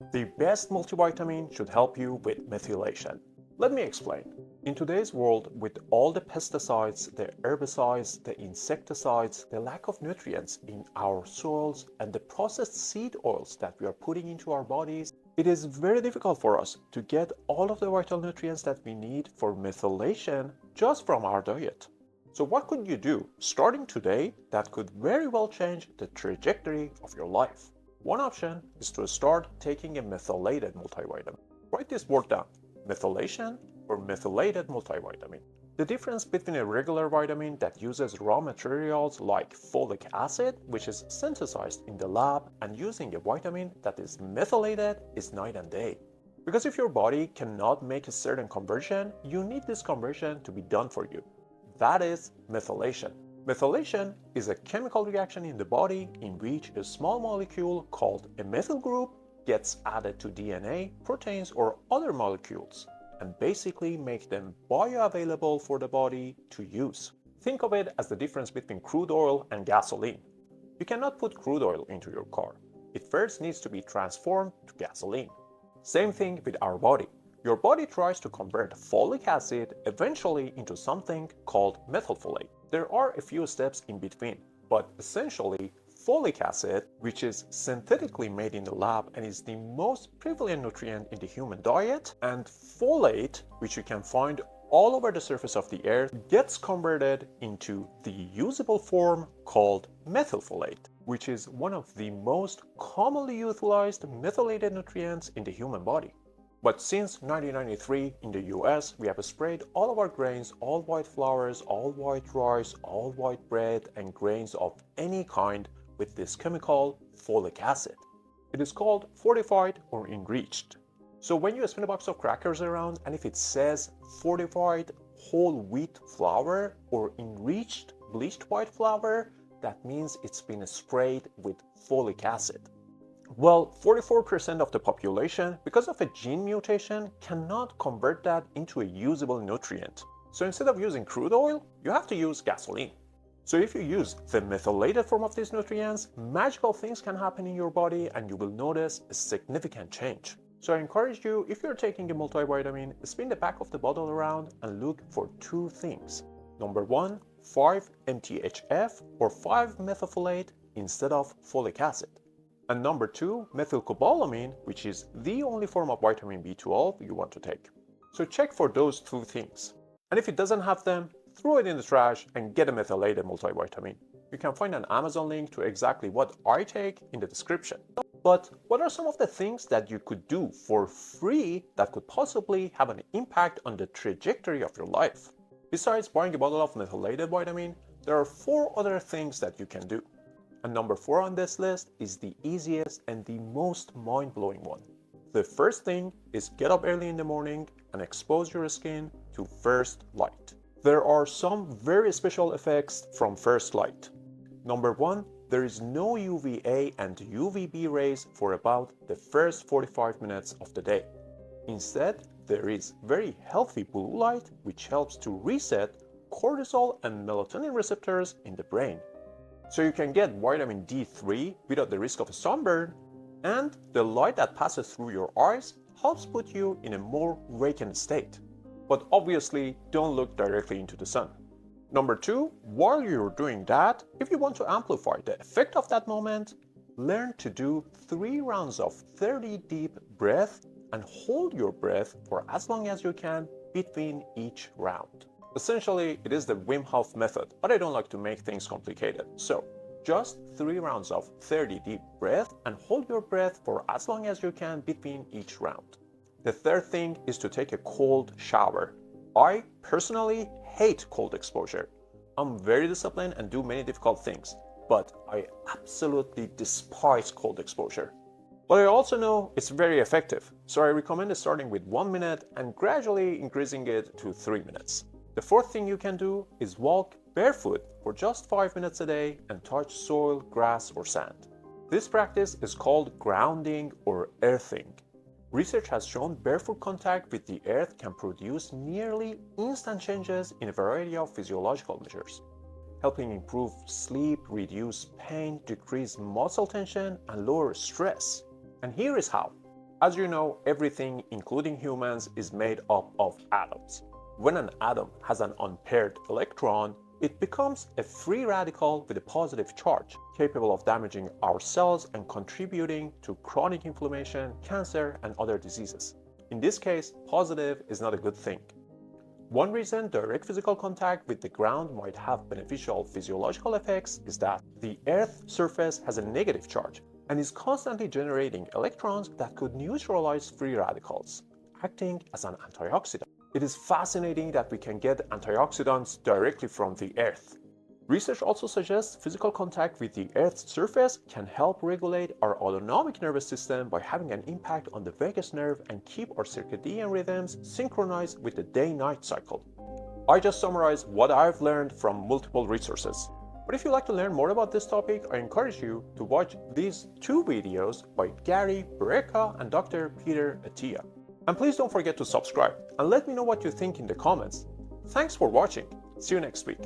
The best multivitamin should help you with methylation. Let me explain. In today's world, with all the pesticides, the herbicides, the insecticides, the lack of nutrients in our soils, and the processed seed oils that we are putting into our bodies, it is very difficult for us to get all of the vital nutrients that we need for methylation just from our diet. So what could you do starting today that could very well change the trajectory of your life? One option is to start taking a methylated multivitamin. Write this word down: methylation or methylated multivitamin. The difference between a regular vitamin that uses raw materials like folic acid, which is synthesized in the lab, and using a vitamin that is methylated is night and day. Because if your body cannot make a certain conversion, you need this conversion to be done for you. That is methylation. Methylation is a chemical reaction in the body in which a small molecule called a methyl group gets added to DNA, proteins, or other molecules, and basically make them bioavailable for the body to use. Think of it as the difference between crude oil and gasoline. You cannot put crude oil into your car. It first needs to be transformed to gasoline. Same thing with our body. Your body tries to convert folic acid eventually into something called methylfolate. There are a few steps in between, but essentially folic acid, which is synthetically made in the lab and is the most prevalent nutrient in the human diet, and folate, which you can find all over the surface of the earth, gets converted into the usable form called methylfolate, which is one of the most commonly utilized methylated nutrients in the human body. But since 1993 in the US, we have sprayed all of our grains, all white flours, all white rice, all white bread, and grains of any kind with this chemical, folic acid. It is called Fortified or Enriched. So when you spin a box of crackers around and if it says Fortified whole wheat flour or Enriched bleached white flour, that means it's been sprayed with folic acid. Well, 44% of the population, because of a gene mutation, cannot convert that into a usable nutrient. So instead of using crude oil, you have to use gasoline. So if you use the methylated form of these nutrients, magical things can happen in your body and you will notice a significant change. So I encourage you, if you're taking a multivitamin, spin the back of the bottle around and look for two things. Number one, 5-MTHF or 5-methylfolate instead of folic acid. And number two, methylcobalamin, which is the only form of vitamin B12 you want to take. So check for those two things. And if it doesn't have them, throw it in the trash and get a methylated multivitamin. You can find an Amazon link to exactly what I take in the description. But what are some of the things that you could do for free that could possibly have an impact on the trajectory of your life? Besides buying a bottle of methylated vitamin, there are 4 other things that you can do. And number 4 on this list is the easiest and the most mind-blowing one. The first thing is get up early in the morning and expose your skin to first light. There are some very special effects from first light. Number 1, there is no UVA and UVB rays for about the first 45 minutes of the day. Instead, there is very healthy blue light which helps to reset cortisol and melatonin receptors in the brain. So you can get vitamin D3 without the risk of a sunburn, and the light that passes through your eyes helps put you in a more awakened state. But obviously, don't look directly into the sun. Number 2, while you're doing that, if you want to amplify the effect of that moment, learn to do 3 rounds of 30 deep breath and hold your breath for as long as you can between each round. Essentially, it is the Wim Hof method, but I don't like to make things complicated. So, just 3 rounds of 30 deep breath and hold your breath for as long as you can between each round. The third thing is to take a cold shower. I personally hate cold exposure. I'm very disciplined and do many difficult things, but I absolutely despise cold exposure. But I also know it's very effective, so I recommend starting with 1 minute and gradually increasing it to 3 minutes. The fourth thing you can do is walk barefoot for just 5 minutes a day and touch soil, grass, or sand. This practice is called grounding or earthing. Research has shown barefoot contact with the earth can produce nearly instant changes in a variety of physiological measures, helping improve sleep, reduce pain, decrease muscle tension, and lower stress. And here is how. As you know, everything, including humans, is made up of atoms. When an atom has an unpaired electron, it becomes a free radical with a positive charge, capable of damaging our cells and contributing to chronic inflammation, cancer, and other diseases. In this case, positive is not a good thing. One reason direct physical contact with the ground might have beneficial physiological effects is that the Earth's surface has a negative charge and is constantly generating electrons that could neutralize free radicals, acting as an antioxidant. It is fascinating that we can get antioxidants directly from the Earth. Research also suggests physical contact with the Earth's surface can help regulate our autonomic nervous system by having an impact on the vagus nerve and keep our circadian rhythms synchronized with the day-night cycle. I just summarized what I've learned from multiple resources. But if you'd like to learn more about this topic, I encourage you to watch these two videos by Gary Brecka and Dr. Attia. And please don't forget to subscribe and let me know what you think in the comments. Thanks for watching. See you next week.